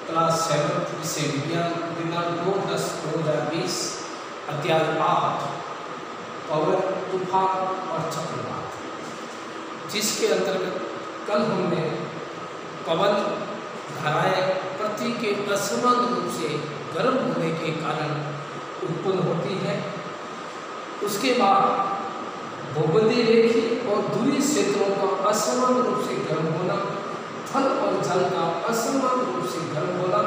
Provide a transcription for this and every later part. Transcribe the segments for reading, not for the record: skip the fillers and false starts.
Class 7 विषय विज्ञान दिनांक 2/10/2020 अध्याय 8 पवन तूफान और चक्रवात, जिसके अंतर्गत कल हमने पवन धाराएं पृथ्वी के असमान रूप से गर्म होने के कारण उत्पन्न होती है। उसके बाद भूमध्य रेखीय और दूरी क्षेत्रों का असमान रूप से गर्म होना, थल और जल का असमान रूप से गर्म होना।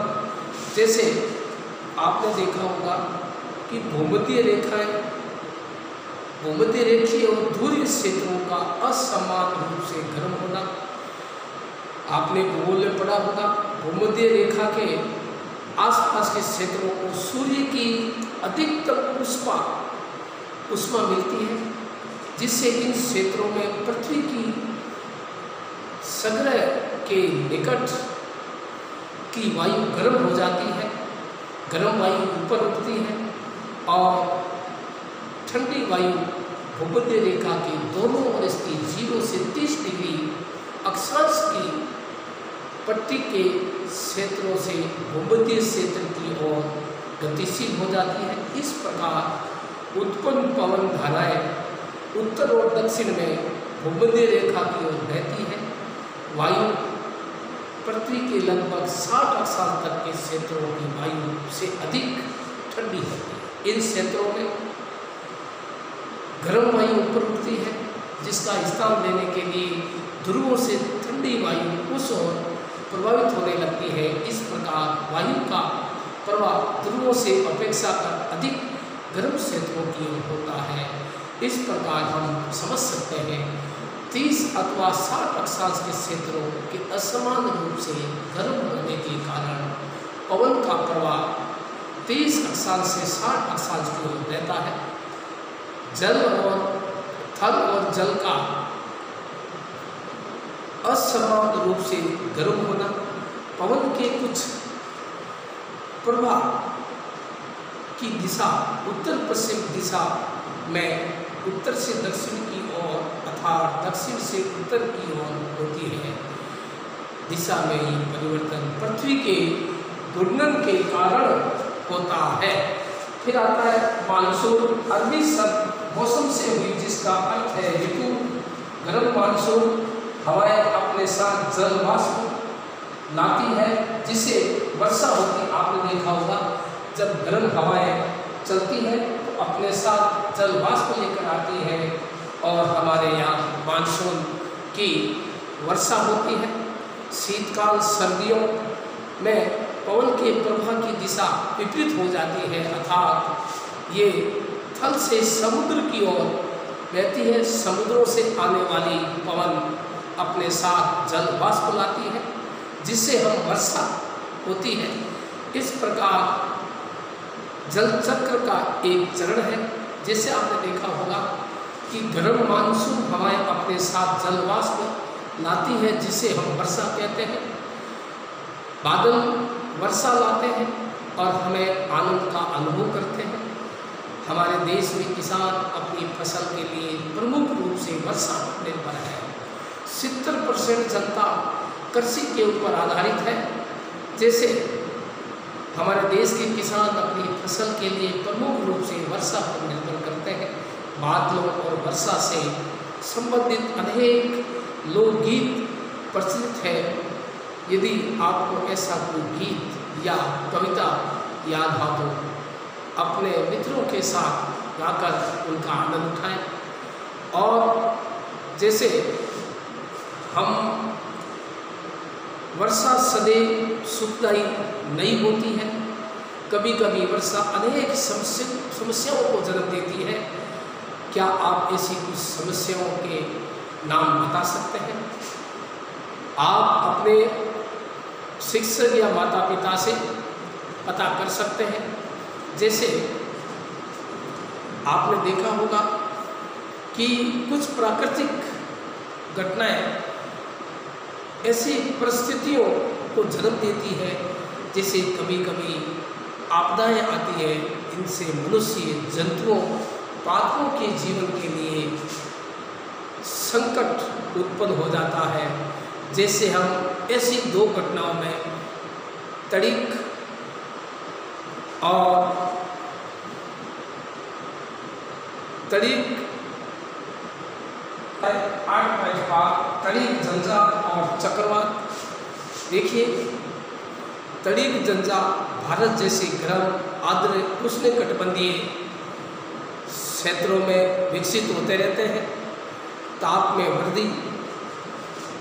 जैसे आपने देखा होगा कि भूमध्य रेखीय और दूरी क्षेत्रों का असमान रूप से गर्म होना। आपने भूगोल में पढ़ा होगा भूमध्य रेखा के आसपास के क्षेत्रों को सूर्य की अधिकतम उष्मा मिलती है, जिससे इन क्षेत्रों में पृथ्वी की सग्रह के निकट की वायु गर्म हो जाती है, गर्म वायु ऊपर उठती है और ठंडी वायु भूमध्य रेखा के दोनों ओर स्थित 0 से 30 डिग्री अक्षांश की पट्टी के क्षेत्रों से भूमध्य क्षेत्र की ओर गतिशील हो जाती है। इस प्रकार उत्पन्न पवन धाराएं उत्तर और दक्षिण में भूमध्य रेखा की ओर बहती है। वायु पृथ्वी के लगभग 60 अक्षांश तक के क्षेत्रों की वायु से अधिक ठंडी होती है। इन क्षेत्रों में गर्म वायु ऊपर उठती है, जिसका स्थान लेने के लिए ध्रुवों से ठंडी वायु उस ओर प्रभावित होने लगती है। इस प्रकार वायु का प्रवाह ध्रुवों से अपेक्षाकृत अधिक गर्म क्षेत्रों की ओर होता है। इस प्रकार हम समझ सकते हैं 30 अथवा 60 अक्षांश के क्षेत्रों के असमान रूप से गर्म होने के कारण पवन का प्रवाह 30 अक्षांश से 60 अक्षांश की ओर रहता है। जल और थल और जल का असमान रूप से गर्म होना, पवन के कुछ प्रवाह की दिशा उत्तर पश्चिम दिशा में उत्तर से दक्षिण की ओर अर्थात दक्षिण से उत्तर की ओर होती है। दिशा में ये परिवर्तन पृथ्वी के घूर्णन के कारण होता है। फिर आता है मानसून, अरबी शब्द मौसम से हुई, जिसका अर्थ है ऋतु। गर्म मानसून हवाएं अपने साथ जल वाष्प लाती है, जिससे वर्षा होती। आपने देखा होगा जब गर्म हवाएं चलती है तो अपने साथ जल वाष्प लेकर आती है और हमारे यहाँ मानसून की वर्षा होती है। शीतकाल सर्दियों में पवन के प्रवाह की दिशा विपरीत हो जाती है, अर्थात ये थल से समुद्र की ओर बहती है। समुद्रों से आने वाली पवन अपने साथ जल वाष्प लाती है, जिससे हम वर्षा होती है। इस प्रकार जल चक्र का एक चरण है। जैसे आपने देखा होगा कि गर्म मानसून हवाएं अपने साथ जल वाष्प लाती है, जिसे हम वर्षा कहते हैं। बादल वर्षा लाते हैं और हमें आनंद का अनुभव करते हैं। हमारे देश में किसान अपनी फसल के लिए प्रमुख रूप से वर्षा पर निर्भर है। 70% जनता कृषि के ऊपर आधारित है। जैसे हमारे देश के किसान अपनी फसल के लिए प्रमुख रूप से वर्षा पर निर्भर करते हैं। बादलों और वर्षा से संबंधित अनेक लोकगीत प्रचलित है। यदि आपको ऐसा कोई गीत या कविता याद हो तो अपने मित्रों के साथ गाकर उनका आनंद उठाएं। और जैसे हम वर्षा सदैव सुखदायी नहीं होती है, कभी कभी वर्षा अनेक समस्याओं को जन्म देती है। क्या आप ऐसी कुछ समस्याओं के नाम बता सकते हैं? आप अपने शिक्षक या माता पिता से पता कर सकते हैं। जैसे आपने देखा होगा कि कुछ प्राकृतिक घटनाएं ऐसी परिस्थितियों को जन्म देती है, जैसे कभी कभी आपदाएं आती है। इनसे मनुष्य, जंतुओं, पादपों के जीवन के लिए संकट उत्पन्न हो जाता है। जैसे हम ऐसी दो घटनाओं में तड़िक और तड़िक 8 भाग तड़िक झंझा और चक्रवात। देखिए, तड़िक झंझा भारत जैसे गर्म आर्द्र उष्णकटिबंधीय क्षेत्रों में विकसित होते रहते हैं। ताप में वृद्धि,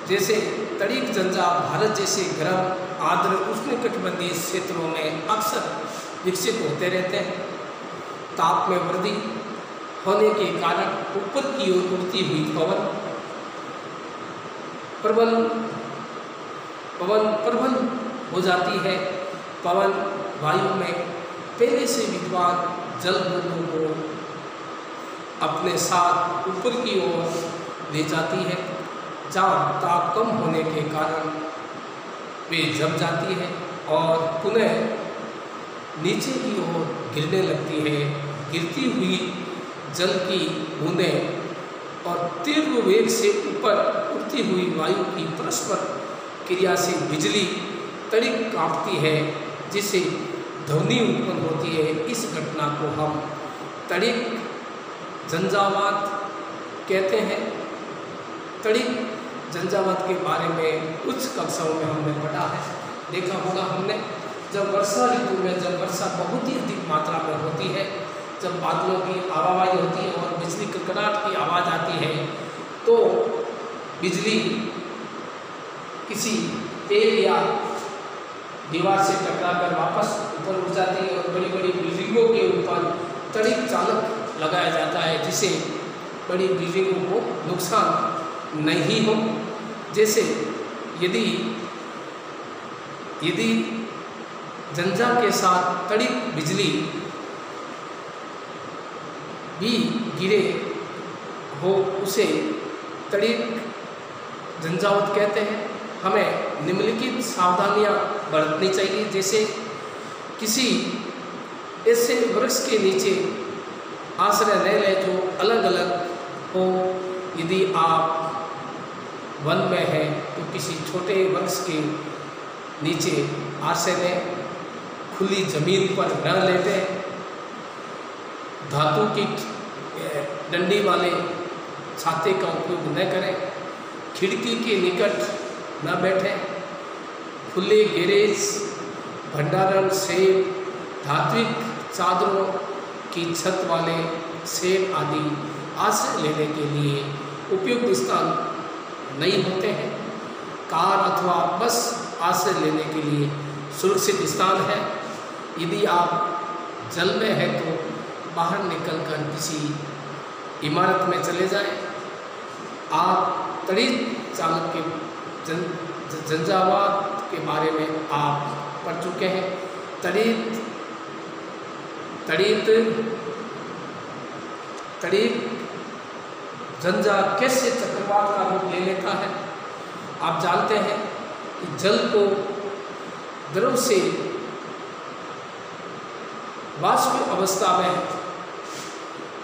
जैसे तड़िक झंझा भारत जैसे गर्म आर्द्र उष्णकटिबंधीय क्षेत्रों में अक्सर विकसित होते रहते हैं। ताप में वृद्धि होने के कारण ऊपर की ओर उड़ती हुई प्रबल हो जाती है। पवन वायु में पहले से विद्यमान जल बूंदों को अपने साथ ऊपर की ओर ले जाती है, जहाँ ताप कम होने के कारण वे जम जाती है और पुनः नीचे की ओर गिरने लगती है। गिरती हुई जल की बूंदें और तीव्र वेग से ऊपर उड़ती हुई वायु की परस्पर क्रिया से बिजली तड़िक कांपती है, जिससे ध्वनि उत्पन्न होती है। इस घटना को हम तड़िक झंझावात कहते हैं। तड़िक झंझावात के बारे में उच्च कक्षाओं में हमने पढ़ा है, देखा होगा हमने। जब वर्षा ऋतु में जब वर्षा बहुत ही अधिक मात्रा में होती है, जब बादलों की आवाजाही होती है और बिजली कड़कड़ाहट की आवाज़ आती है, तो बिजली किसी पेड़ या दीवार से टकराकर वापस ऊपर उठ जाती है और बड़ी बड़ी बिल्डिंगों के ऊपर तड़िक चालक लगाया जाता है, जिससे बड़ी बिल्डिंगों को नुकसान नहीं हो। जैसे यदि झंझा के साथ तड़िक बिजली भी गिरे हो, उसे तड़िक झंझावात कहते हैं। हमें निम्नलिखित सावधानियां बरतनी चाहिए, जैसे किसी ऐसे वृक्ष के नीचे आश्रय न लें जो अलग अलग हो। यदि आप वन में हैं तो किसी छोटे वृक्ष के नीचे आश्रय लें। खुली जमीन पर न लेटें। धातु की डंडी वाले छाते का उपयोग न करें। खिड़की के निकट न बैठें। खुले गैरेज, भंडारण शेड, धात्विक चादरों की छत वाले शेड आदि आश्रय लेने के लिए उपयुक्त स्थान नहीं होते हैं। कार अथवा बस आश्रय लेने के लिए सुरक्षित स्थान है। यदि आप जल में हैं तो बाहर निकलकर किसी इमारत में चले जाएं। आप तड़िक चालक के झंझावात के बारे में आप पढ़ चुके हैं। तड़िक झंझा कैसे चक्रवात का रूप ले लेता है। आप जानते हैं कि जल को द्रव से वाष्प अवस्था में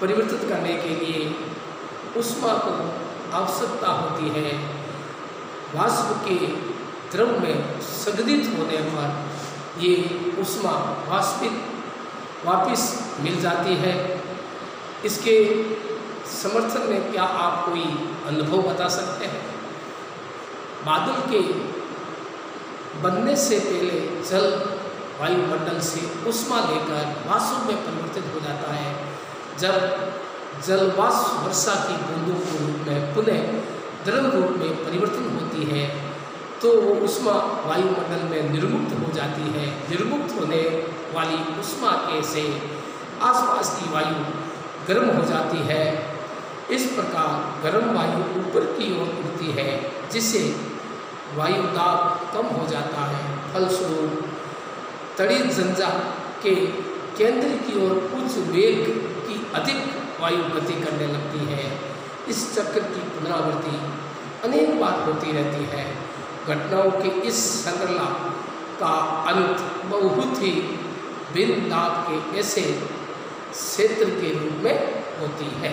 परिवर्तित करने के लिए ऊष्मा को आवश्यकता होती है। वाष्प के द्रव में संघनित होने पर ये ऊष्मा वापिस मिल जाती है। इसके समर्थन में क्या आप कोई अनुभव बता सकते हैं? बादल के बनने से पहले जल वायुमंडल से ऊष्मा लेकर वाष्प में परिवर्तित हो जाता है। जब जल वाष्प वर्षा की बूंदों के रूप में पुनः द्रव रूप में परिवर्तन होती है तो वो ऊष्मा वायुमंडल में निर्मुक्त हो जाती है। निर्मुक्त होने वाली ऊष्मा के से आसपास की वायु गर्म हो जाती है। इस प्रकार गर्म वायु ऊपर की ओर उड़ती है, जिससे वायु दाब कम हो जाता है। फलस्वरूप तड़िक झंझा के केंद्र की ओर उच्च वेग की अधिक वायु गति करने लगती है। इस चक्र की पुनरावृत्ति अनेक बार होती रहती है। घटनाओं की इस श्रृंखला का अंत बहुत ही बिन दाब के ऐसे क्षेत्र के रूप में होती है।